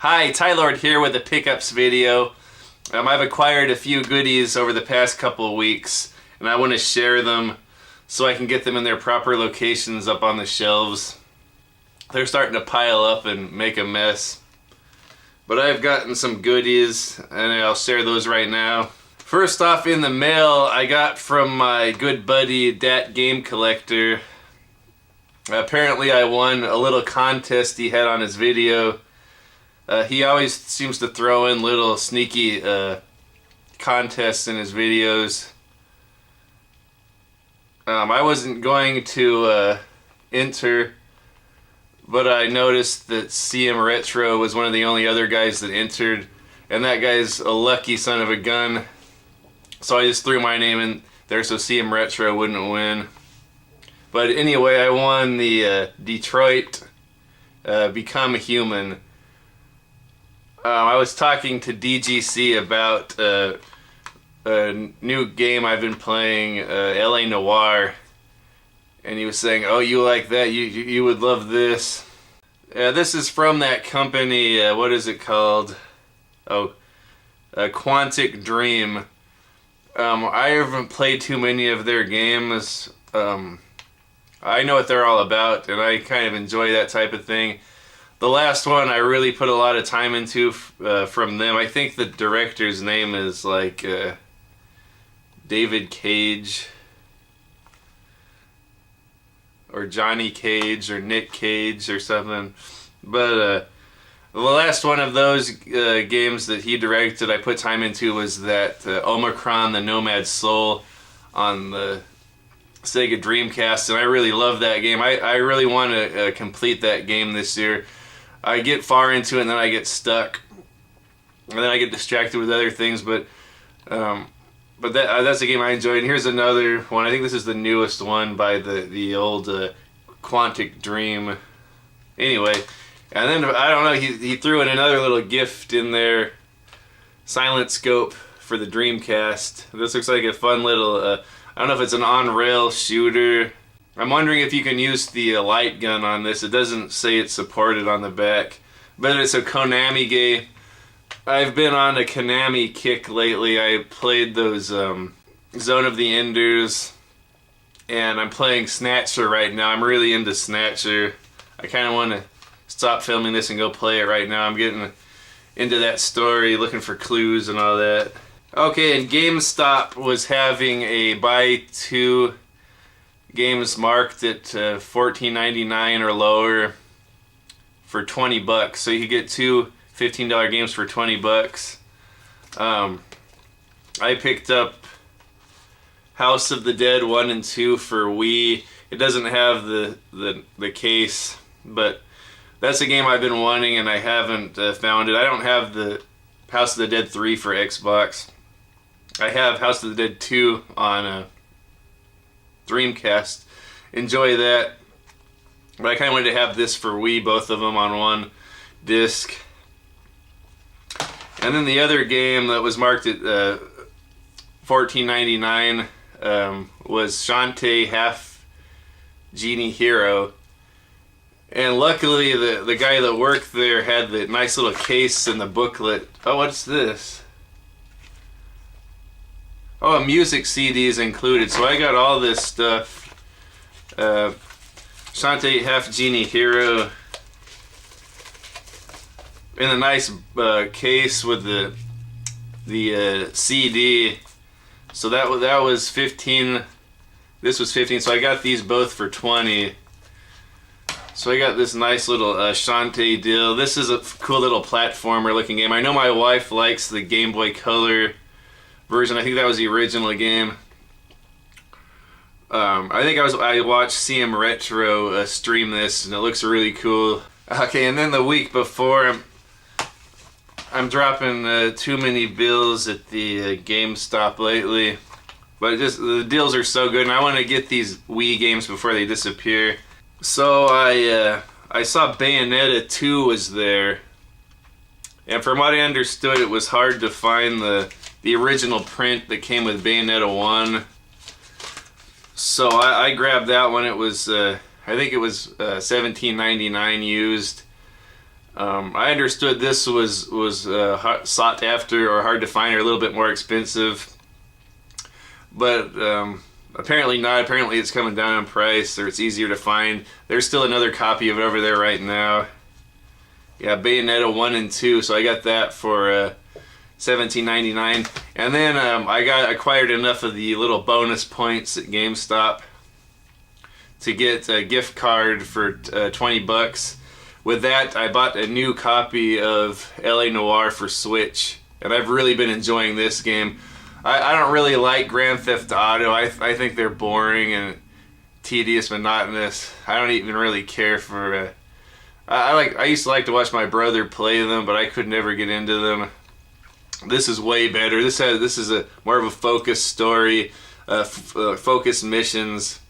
Hi, Tylord here with a pickups video. I've acquired a few goodies over the past couple of weeks, and I want to share them so I can get them in their proper locations up on the shelves. They're starting to pile up and make a mess. But I've gotten some goodies, and I'll share those right now. First off, in the mail, I got from my good buddy, Dat Game Collector. Apparently I won a little contest he had on his video. He always seems to throw in little sneaky contests in his videos. I wasn't going to enter, but I noticed that CMRetro was one of the only other guys that entered, and that guy's a lucky son of a gun. So I just threw my name in there so CMRetro wouldn't win. But anyway, I won the Detroit Become Human. I was talking to DGC about a new game I've been playing, LA Noire, and he was saying, "Oh, you like that? You would love this." This is from that company. What is it called? Oh, Quantic Dream. I haven't played too many of their games. I know what they're all about, and I kind of enjoy that type of thing. The last one I really put a lot of time into from them. I think the director's name is like David Cage or Johnny Cage or Nick Cage or something. But the last one of those games that he directed I put time into was that Omicron the Nomad Soul on the Sega Dreamcast, and I really love that game. I really want to complete that game this year. I get far into it and then I get stuck, and then I get distracted with other things, but that's a game I enjoyed. And here's another one. I think this is the newest one by the old Quantic Dream. Anyway, and then I don't know, he threw in another little gift in there, Silent Scope for the Dreamcast. This looks like a fun little I don't know if it's an on-rail shooter. I'm wondering if you can use the light gun on this. It doesn't say it's supported on the back, but it's a Konami game. I've been on a Konami kick lately. I played those Zone of the Enders, and I'm playing Snatcher right now. I'm really into Snatcher. I kind of want to stop filming this and go play it right now. I'm getting into that story, looking for clues and all that. Okay, and GameStop was having a buy two games marked at $14.99 or lower for $20. So you could get two $15 games for $20. I picked up House of the Dead 1 and 2 for Wii. It doesn't have the case, but that's a game I've been wanting and I haven't found it. I don't have the House of the Dead 3 for Xbox. I have House of the Dead 2 on Dreamcast. Enjoy that. But I kind of wanted to have this for Wii, both of them on one disc. And then the other game that was marked at $14.99 was Shantae Half-Genie Hero. And luckily the guy that worked there had the nice little case and the booklet. Oh, what's this? Oh, a music CD is included, so I got all this stuff. Shantae Half-Genie Hero in a nice case with the CD. So that was 15. This was 15. So I got these both for 20. So I got this nice little Shantae deal. This is a cool little platformer looking game. I know my wife likes the Game Boy Color version. I think that was the original game. I think I watched CMRetro stream this, and it looks really cool. Okay, and then the week before, I'm dropping too many bills at the GameStop lately, but just the deals are so good, and I want to get these Wii games before they disappear. So I saw Bayonetta 2 was there, and from what I understood, it was hard to find the original print that came with Bayonetta 1. So I grabbed that one. It was I think it was $17.99 used. I understood this was sought after or hard to find or a little bit more expensive, but apparently not. Apparently it's coming down in price, or it's easier to find. There's still another copy of it over there right now. Yeah, Bayonetta 1 and 2, so I got that for $17.99. And then I acquired enough of the little bonus points at GameStop to get a gift card for 20 bucks. With that, I bought a new copy of LA Noire for Switch, and I've really been enjoying this game. I don't really like Grand Theft Auto. I think they're boring and tedious, monotonous. I don't even really care for... I used to like to watch my brother play them, but I could never get into them. This is way better. This is a more of a focused story, focused missions.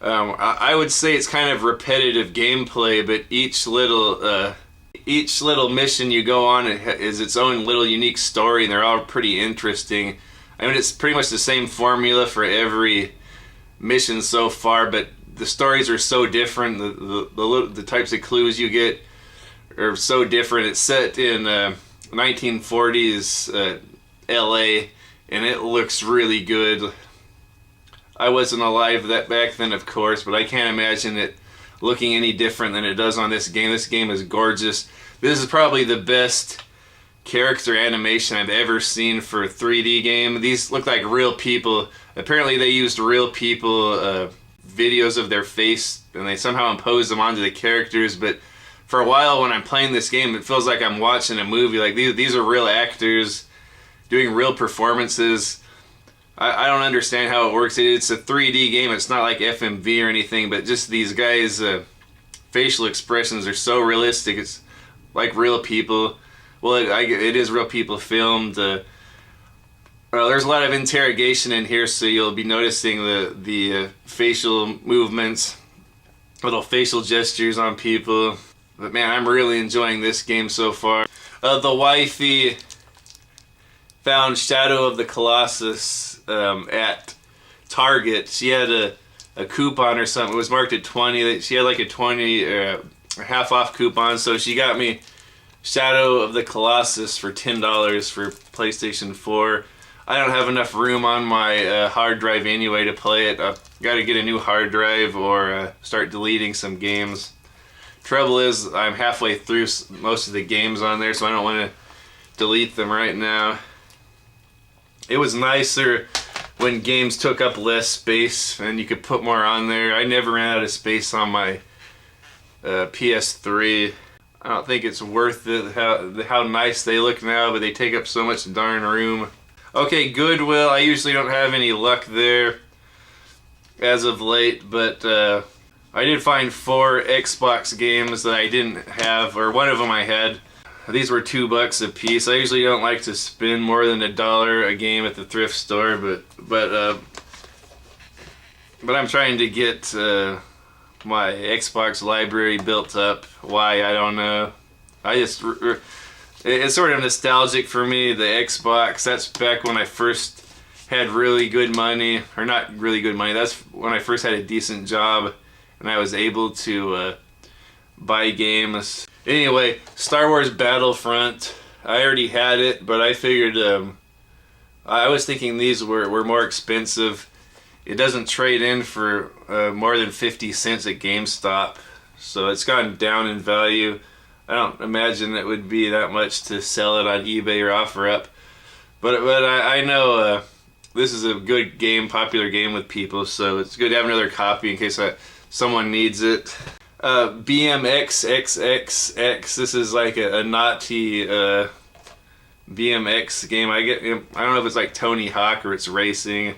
I would say it's kind of repetitive gameplay, but each little mission you go on is its own little unique story, and they're all pretty interesting. I mean, it's pretty much the same formula for every mission so far, but the stories are so different. The types of clues you get are so different. It's set in 1940s LA, and it looks really good. I wasn't alive back then, of course, but I can't imagine it looking any different than it does on this game. This game is gorgeous. This is probably the best character animation I've ever seen for a 3D game. These look like real people. Apparently they used real people videos of their face, and they somehow imposed them onto the characters, but for a while when I'm playing this game, it feels like I'm watching a movie. Like these are real actors doing real performances. I don't understand how it works. It's a 3D game. It's not like FMV or anything, but just these guys' facial expressions are so realistic. It's like real people. Well, it is real people filmed. There's a lot of interrogation in here, so you'll be noticing the facial movements, little facial gestures on people. But man, I'm really enjoying this game so far. The wifey found Shadow of the Colossus at Target. She had a coupon or something. It was marked at 20. She had like a 20 half off coupon, so she got me Shadow of the Colossus for $10 for PlayStation 4. I don't have enough room on my hard drive anyway to play it. I've got to get a new hard drive or start deleting some games. Trouble is, I'm halfway through most of the games on there, so I don't want to delete them right now. It was nicer when games took up less space and you could put more on there. I never ran out of space on my PS3. I don't think it's worth it how nice they look now, but they take up so much darn room. Okay, Goodwill. I usually don't have any luck there as of late, but I did find 4 Xbox games that I didn't have, or one of them I had. These were $2 a piece. I usually don't like to spend more than $1 a game at the thrift store, but I'm trying to get my Xbox library built up. Why, I don't know. It's sort of nostalgic for me, the Xbox. That's back when I first had really good money, or not really good money. That's when I first had a decent job and I was able to buy games. Anyway, Star Wars Battlefront. I already had it, but I figured I was thinking these were more expensive. It doesn't trade in for more than 50 cents at GameStop, so it's gone down in value. I don't imagine it would be that much to sell it on eBay or OfferUp, but I know this is a good game, popular game with people, so it's good to have another copy in case someone needs it. Bmx Xxx. This is like a naughty BMX game. I don't know if it's like Tony Hawk or it's racing.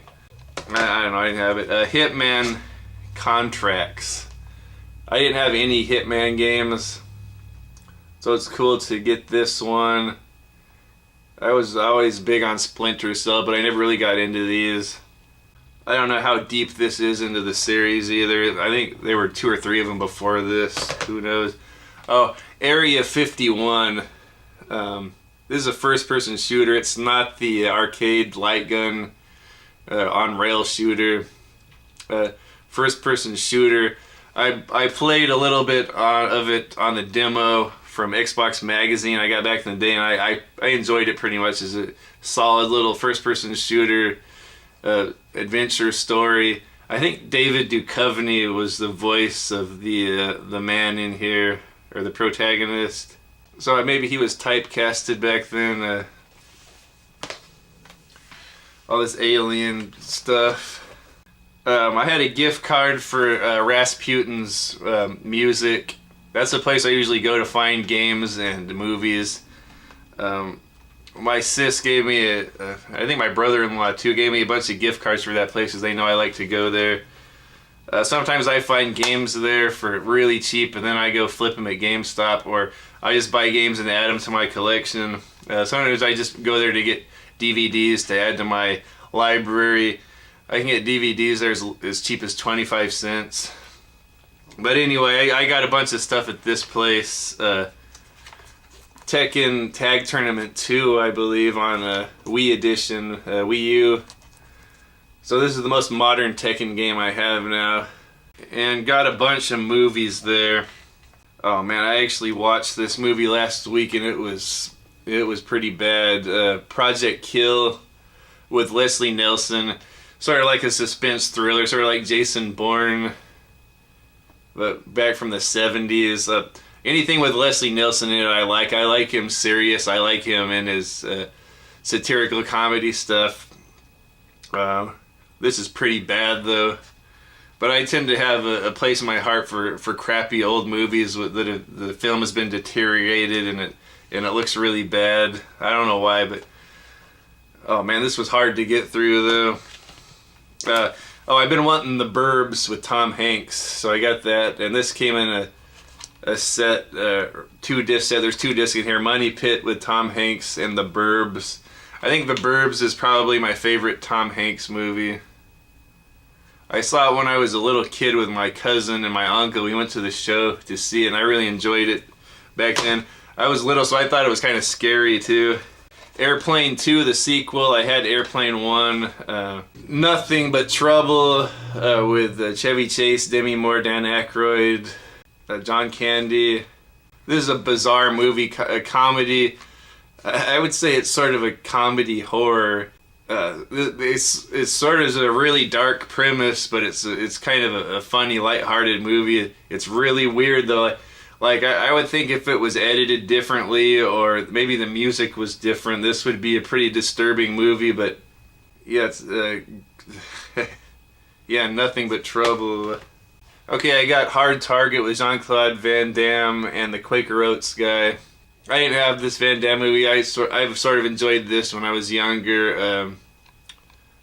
I don't know. I didn't have it. Hitman Contracts. I didn't have any Hitman games, so it's cool to get this one. I was always big on Splinter Cell, but I never really got into these. I don't know how deep this is into the series either. I think there were 2 or 3 of them before this. Who knows? Oh, Area 51. This is a first-person shooter. It's not the arcade light gun on-rail shooter. First-person shooter. I played a little bit of it on the demo from Xbox Magazine I got back in the day, and I enjoyed it pretty much. As a solid little first-person shooter adventure story. I think David Duchovny was the voice of the man in here, or the protagonist. So maybe he was typecasted back then. All this alien stuff. I had a gift card for Rasputin's music. That's the place I usually go to find games and movies. My sis gave me I think my brother-in-law too gave me a bunch of gift cards for that place because they know I like to go there. Sometimes I find games there for really cheap, and then I go flip them at GameStop, or I just buy games and add them to my collection. Sometimes I just go there to get DVDs to add to my library. I can get DVDs there as cheap as 25 cents. But anyway, I got a bunch of stuff at this place. Tekken Tag Tournament 2, I believe, on Wii Edition, Wii U. So this is the most modern Tekken game I have now. And got a bunch of movies there. Oh man, I actually watched this movie last week, and it was pretty bad. Project Kill with Leslie Nielsen. Sort of like a suspense thriller, sort of like Jason Bourne, but back from the 70s. Anything with Leslie Nielsen in it I like. I like him serious. I like him in his satirical comedy stuff. This is pretty bad though. But I tend to have a place in my heart for crappy old movies that the film has been deteriorated and it looks really bad. I don't know why, but oh man, this was hard to get through though. I've been wanting The Burbs with Tom Hanks, so I got that, and this came in a set, 2-disc set. There's 2 discs in here: Money Pit with Tom Hanks and The Burbs. I think The Burbs is probably my favorite Tom Hanks movie. I saw it when I was a little kid with my cousin and my uncle. We went to the show to see it, and I really enjoyed it back then. I was little, so I thought it was kind of scary too. Airplane 2, the sequel. I had Airplane 1. Nothing But Trouble with Chevy Chase, Demi Moore, Dan Aykroyd, John Candy. This is a bizarre movie, a comedy. I would say it's sort of a comedy horror. It's sort of a really dark premise, but it's kind of a funny, lighthearted movie. It's really weird though. Like, I would think if it was edited differently, or maybe the music was different, this would be a pretty disturbing movie, but yeah, it's, yeah, Nothing But Trouble. Okay, I got Hard Target with Jean-Claude Van Damme and the Quaker Oats guy. I didn't have this Van Damme movie. I've sort of enjoyed this when I was younger.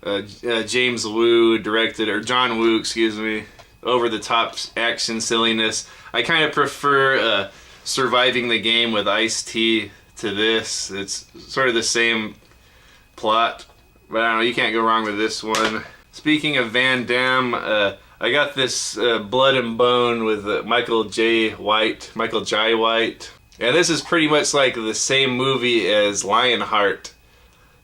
James Woo directed, or John Woo, excuse me. Over-the-top action silliness. I kind of prefer Surviving the Game with Ice-T to this. It's sort of the same plot, but I don't know, you can't go wrong with this one. Speaking of Van Damme, I got this Blood and Bone with Michael Jai White. And this is pretty much like the same movie as Lionheart.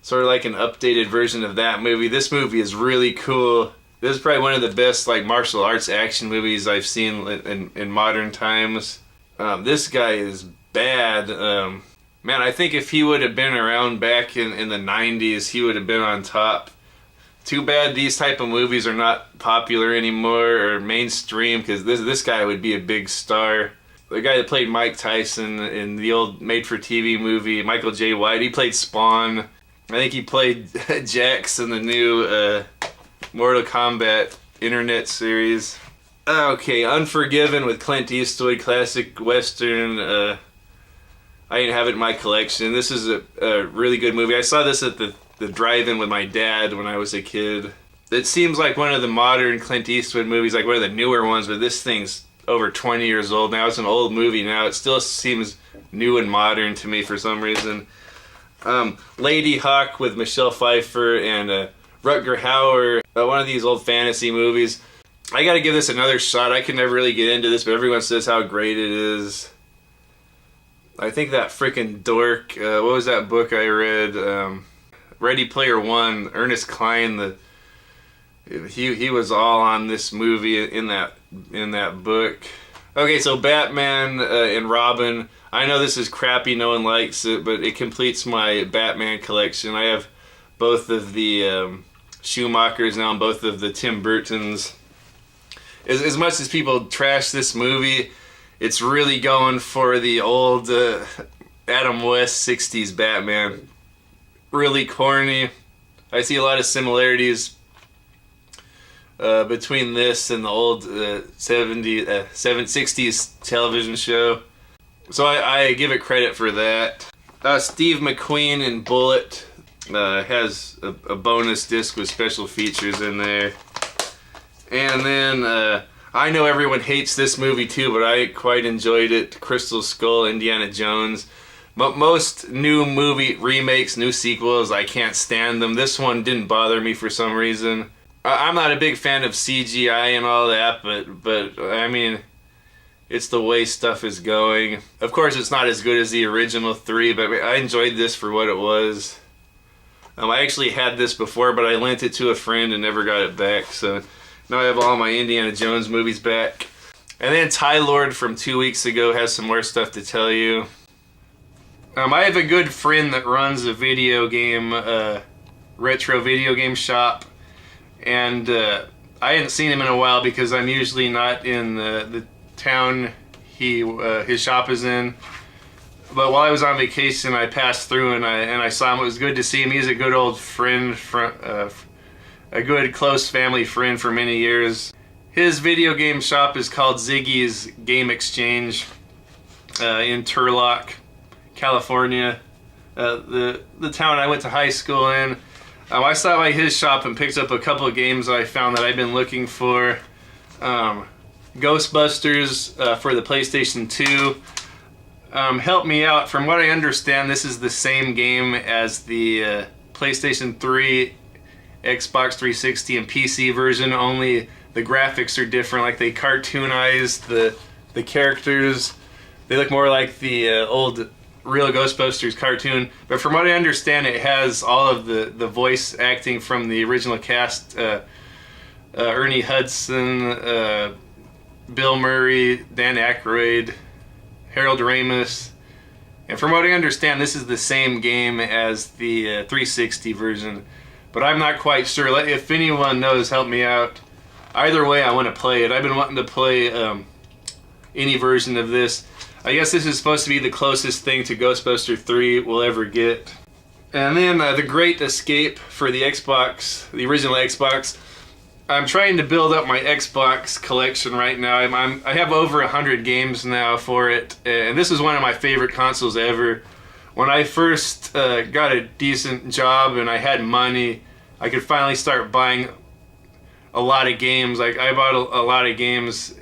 Sort of like an updated version of that movie. This movie is really cool. This is probably one of the best like martial arts action movies I've seen in modern times. This guy is bad. Man, I think if he would have been around back in the 90s, he would have been on top. Too bad these type of movies are not popular anymore or mainstream, because this guy would be a big star. The guy that played Mike Tyson in the old made-for-TV movie, Michael Jai White, he played Spawn. I think he played Jax in the new Mortal Kombat internet series. Okay, Unforgiven with Clint Eastwood, classic western. I didn't have it in my collection. This is a really good movie. I saw this at the drive-in with my dad when I was a kid. It seems like one of the modern Clint Eastwood movies, like one of the newer ones, but this thing's over 20 years old now. It's an old movie now. It still seems new and modern to me for some reason. Lady Hawk with Michelle Pfeiffer and Rutger Hauer, one of these old fantasy movies. I gotta give this another shot. I can never really get into this, but everyone says how great it is. I think that freaking dork, what was that book I read? Ready Player One, Ernest Cline, he was all on this movie in that book. Okay, so Batman and Robin. I know this is crappy, no one likes it, but it completes my Batman collection. I have both of the Schumachers now and both of the Tim Burtons. As much as people trash this movie, it's really going for the old Adam West 60s Batman. Really corny. I see a lot of similarities between this and the old 60s television show. So I give it credit for that. Steve McQueen in Bullet has a bonus disc with special features in there. And then, I know everyone hates this movie too, but I quite enjoyed it. Crystal Skull, Indiana Jones. But most new movie remakes, new sequels, I can't stand them. This one didn't bother me for some reason. I'm not a big fan of CGI and all that, but I mean, it's the way stuff is going. Of course, it's not as good as the original 3, but I enjoyed this for what it was. I actually had this before, but I lent it to a friend and never got it back, so now I have all my Indiana Jones movies back. And then Ty Lord from 2 weeks ago has some more stuff to tell you. I have a good friend that runs a video game, retro video game shop, and I hadn't seen him in a while because I'm usually not in the town his shop is in. But while I was on vacation, I passed through and I saw him. It was good to see him. He's a good old friend, a good close family friend for many years. His video game shop is called Ziggy's Game Exchange in Turlock, California, the town I went to high school in. I stopped by his shop and picked up a couple of games I found that I've been looking for. Ghostbusters for the PlayStation 2. Help me out. From what I understand, this is the same game as the PlayStation 3, Xbox 360, and PC version, only the graphics are different. Like, they cartoonized the characters. They look more like the old real Ghostbusters cartoon. But from what I understand, it has all of the voice acting from the original cast. Ernie Hudson, Bill Murray, Dan Aykroyd, Harold Ramis. And from what I understand, this is the same game as the 360 version. But I'm not quite sure. If anyone knows, help me out. Either way, I want to play it. I've been wanting to play any version of this. I guess this is supposed to be the closest thing to Ghostbusters 3 we'll ever get. And then The Great Escape for the Xbox, the original Xbox. I'm trying to build up my Xbox collection right now. I have over 100 games now for it, and this is one of my favorite consoles ever. When I first got a decent job and I had money, I could finally start buying a lot of games. Like, I bought a lot of games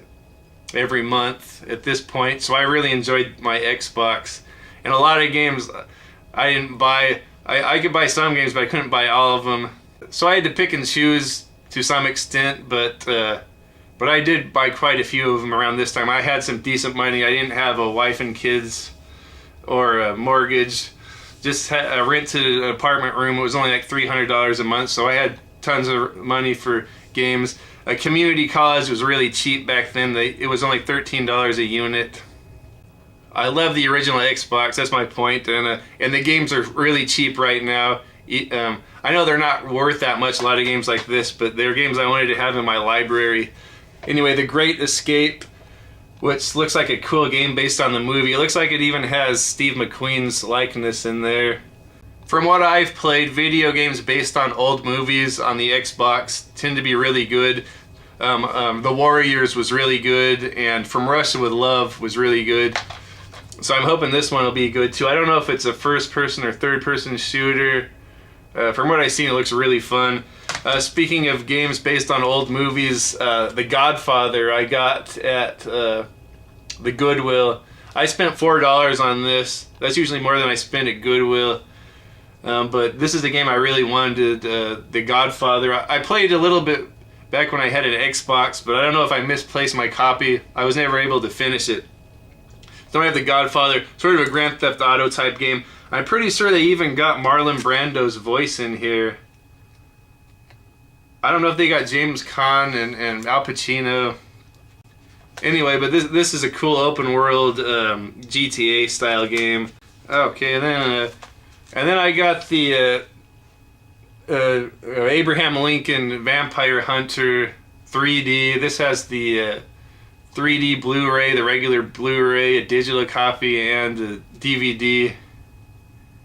every month at this point, so I really enjoyed my Xbox. And a lot of games I didn't buy. I could buy some games, but I couldn't buy all of them. So I had to pick and choose to some extent, but I did buy quite a few of them around this time. I had some decent money. I didn't have a wife and kids or a mortgage. Just rented an apartment room. It was only like $300 a month, so I had tons of money for games. A community college was really cheap back then. It was only $13 a unit. I love the original Xbox, that's my point, and the games are really cheap right now. I know they're not worth that much, a lot of games like this, but they're games I wanted to have in my library. Anyway, The Great Escape, which looks like a cool game based on the movie. It looks like it even has Steve McQueen's likeness in there. From what I've played, video games based on old movies on the Xbox tend to be really good. The Warriors was really good, and From Russia with Love was really good. So I'm hoping this one will be good too. I don't know if it's a first-person or third-person shooter. From what I've seen, it looks really fun. Speaking of games based on old movies, The Godfather I got at the Goodwill. I spent $4 on this. That's usually more than I spend at Goodwill. But this is the game I really wanted, The Godfather. I played a little bit back when I had an Xbox, but I don't know if I misplaced my copy. I was never able to finish it. So I have The Godfather, sort of a Grand Theft Auto type game. I'm pretty sure they even got Marlon Brando's voice in here. I don't know if they got James Caan and Al Pacino. Anyway, but this is a cool open world GTA style game. Okay, and then I got the Abraham Lincoln Vampire Hunter 3D. This has the 3D Blu-ray, the regular Blu-ray, a digital copy, and a DVD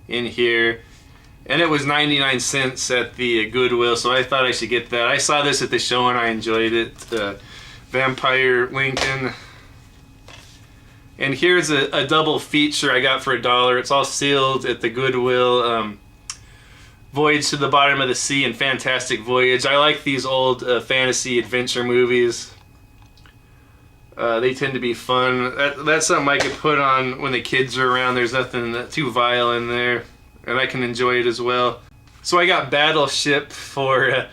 in here. And it was 99 cents at the Goodwill, so I thought I should get that. I saw this at the show and I enjoyed it. Vampire Lincoln. And here's a double feature I got for $1. It's all sealed at the Goodwill. Voyage to the Bottom of the Sea and Fantastic Voyage. I like these old fantasy adventure movies. They tend to be fun. That's something I could put on when the kids are around. There's nothing too vile in there, and I can enjoy it as well. So I got Battleship for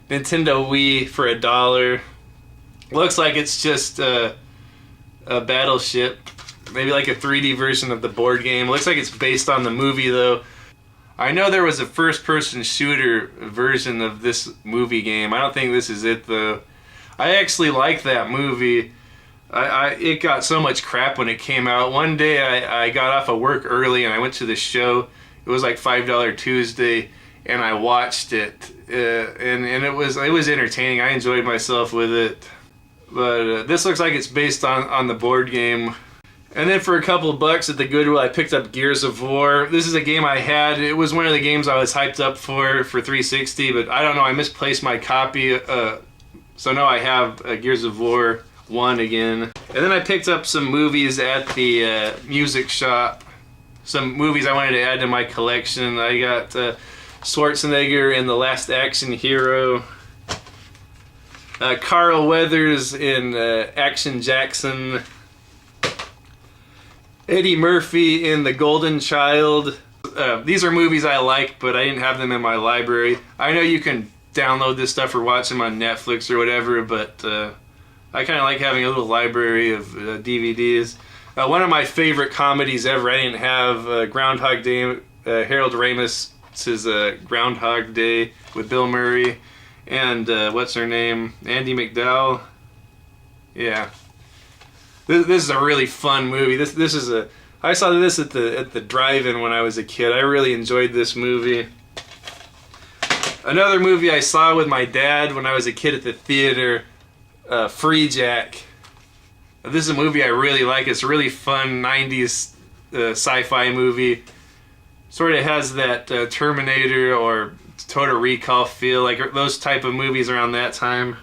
Nintendo Wii for $1. Looks like it's just a Battleship, maybe like a 3D version of the board game. Looks like it's based on the movie though. I know there was a first-person shooter version of this movie game. I don't think this is it though. I actually like that movie. It got so much crap when it came out. One day I got off of work early and I went to the show. It was like $5 Tuesday, and I watched it, and it was entertaining. I enjoyed myself with it. But this looks like it's based on the board game. And then for a couple of bucks at the Goodwill, I picked up Gears of War. This is a game I had. It was one of the games I was hyped up for 360, but I don't know, I misplaced my copy. So now I have Gears of War 1 again. And then I picked up some movies at the music shop. Some movies I wanted to add to my collection. I got Schwarzenegger in The Last Action Hero. Carl Weathers in Action Jackson. Eddie Murphy in The Golden Child. These are movies I like, but I didn't have them in my library. I know you can download this stuff or watch them on Netflix or whatever, but I kind of like having a little library of DVDs. One of my favorite comedies ever, I didn't have Groundhog Day, Harold Ramis's Groundhog Day with Bill Murray and what's her name? Andie MacDowell. Yeah. This is a really fun movie. This is I saw this at the drive-in when I was a kid. I really enjoyed this movie. Another movie I saw with my dad when I was a kid at the theater, Free Jack. This is a movie I really like. It's a really fun 90s sci-fi movie. Sort of has that Terminator or Total Recall feel, like those type of movies around that time.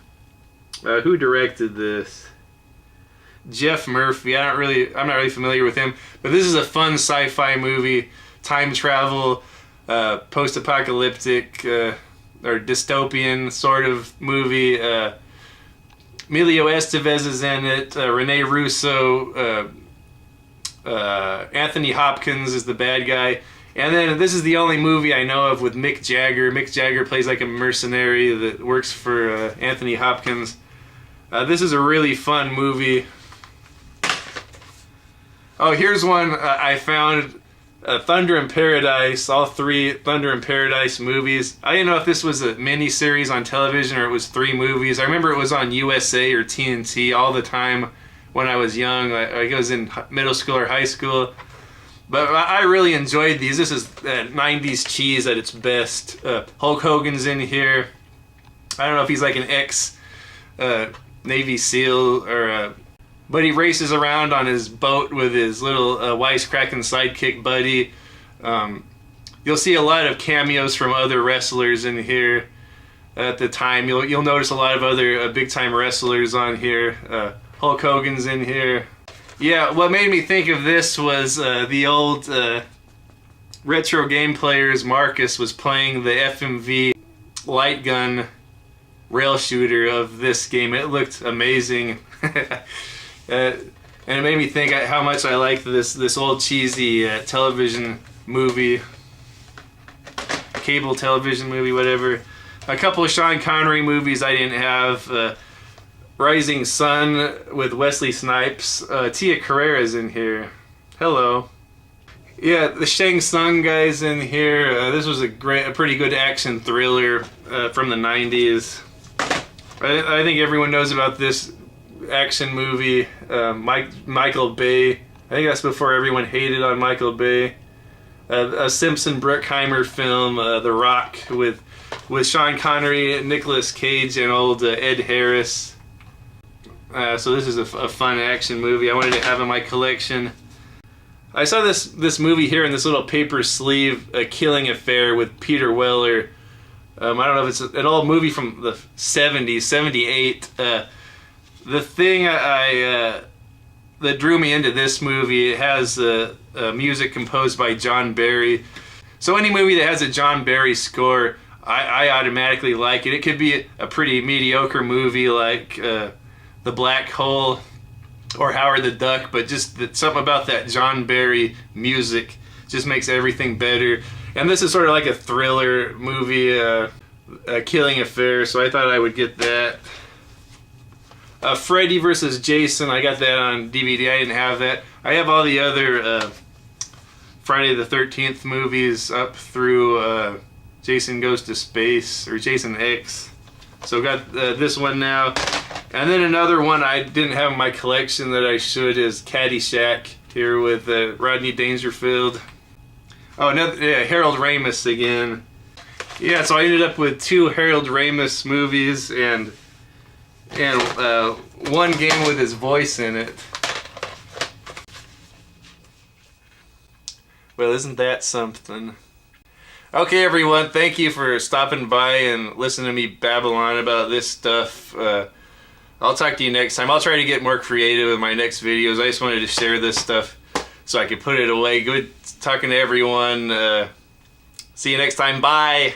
Who directed this? Jeff Murphy. I'm not really familiar with him, but this is a fun sci-fi movie, time travel, post-apocalyptic or dystopian sort of movie. Emilio Estevez is in it. Rene Russo, Anthony Hopkins is the bad guy, and then this is the only movie I know of with Mick Jagger. Mick Jagger plays like a mercenary that works for Anthony Hopkins. This is a really fun movie. Oh, here's one I found. Thunder in Paradise, all 3 Thunder in Paradise movies. I didn't know if this was a mini-series on television or it was 3 movies. I remember it was on USA or TNT all the time when I was young. I was in middle school or high school. But I really enjoyed these. This is 90s cheese at its best. Hulk Hogan's in here. I don't know if he's like an ex-Navy SEAL or... But he races around on his boat with his little wisecracking sidekick buddy. You'll see a lot of cameos from other wrestlers in here at the time. You'll notice a lot of other big-time wrestlers on here. Hulk Hogan's in here. Yeah, what made me think of this was the old retro game players. Marcus was playing the FMV light gun rail shooter of this game. It looked amazing. And it made me think how much I like this old cheesy television movie, cable television movie, whatever. A couple of Sean Connery movies I didn't have. Rising Sun with Wesley Snipes. Tia Carrera's in here. Hello. Yeah, the Shang Tsung guy's in here. This was a pretty good action thriller from the 90s. I think everyone knows about this action movie. Michael Bay. I think that's before everyone hated on Michael Bay. A Simpson Bruckheimer film, The Rock, with Sean Connery, Nicolas Cage, and old Ed Harris. So this is a fun action movie I wanted to have in my collection. I saw this movie here in this little paper sleeve, A Killing Affair with Peter Weller. I don't know if it's an old movie from the 70s, 78. The thing that drew me into this movie, it has music composed by John Barry. So any movie that has a John Barry score, I automatically like it. It could be a pretty mediocre movie like The Black Hole or Howard the Duck, but just something about that John Barry music just makes everything better. And this is sort of like a thriller movie, A Killing Affair, so I thought I would get that. Freddy vs. Jason, I got that on DVD. I didn't have that. I have all the other Friday the 13th movies up through Jason Goes to Space, or Jason X. So got this one now. And then another one I didn't have in my collection that I should is Caddyshack, here with Rodney Dangerfield. Oh, another Harold Ramis again. Yeah, so I ended up with 2 Harold Ramis movies and one game with his voice in it. Well, isn't that something? Okay, everyone, thank you for stopping by and listening to me babble on about this stuff. I'll talk to you next time. I'll try to get more creative in my next videos. I just wanted to share this stuff so I could put it away. Good talking to everyone. See you next time. Bye.